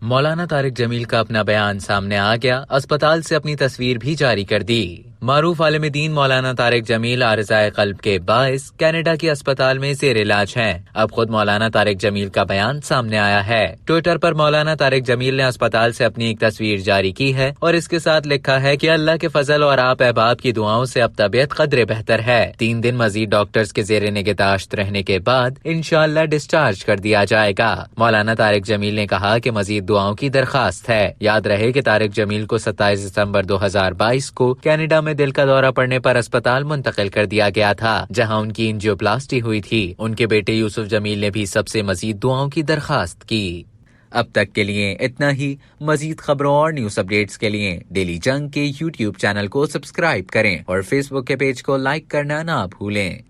मौलाना तारिक जमील का अपना बयान सामने आ गया। अस्पताल से अपनी तस्वीर भी जारी कर दी। मारूफ आलिम दीन मौलाना तारिक जमील आरज़ाए क़ल्ब के बाइस कनाडा के अस्पताल में ज़ेर इलाज हैं। अब खुद मौलाना तारिक जमील का बयान सामने आया है। ट्विटर पर मौलाना तारिक जमील ने अस्पताल से अपनी एक तस्वीर जारी की है और इसके साथ लिखा है कि अल्लाह के फजल और आप अहबाब की दुआओं से अब तबीयत कदरे बेहतर है। 3 दिन मजीद डॉक्टर्स के ज़ेर निगहदाश्त रहने के बाद इंशाअल्लाह डिस्चार्ज कर दिया जाएगा। मौलाना तारिक जमील ने कहा कि मजीद दुआओं की दरखास्त है। याद रहे कि तारिक जमील को 27 दिसंबर 2022 को कनाडा में दिल का दौरा पड़ने पर अस्पताल मुंतकिल कर दिया गया था, जहां उनकी एंजियोप्लास्टी हुई थी। उनके बेटे यूसुफ जमील ने भी सबसे मजीद दुआओं की दरखास्त की। अब तक के लिए इतना ही। मजीद खबरों और न्यूज अपडेट्स के लिए डेली जंग के YouTube चैनल को सब्सक्राइब करें और फेसबुक के पेज को लाइक करना ना भूलें।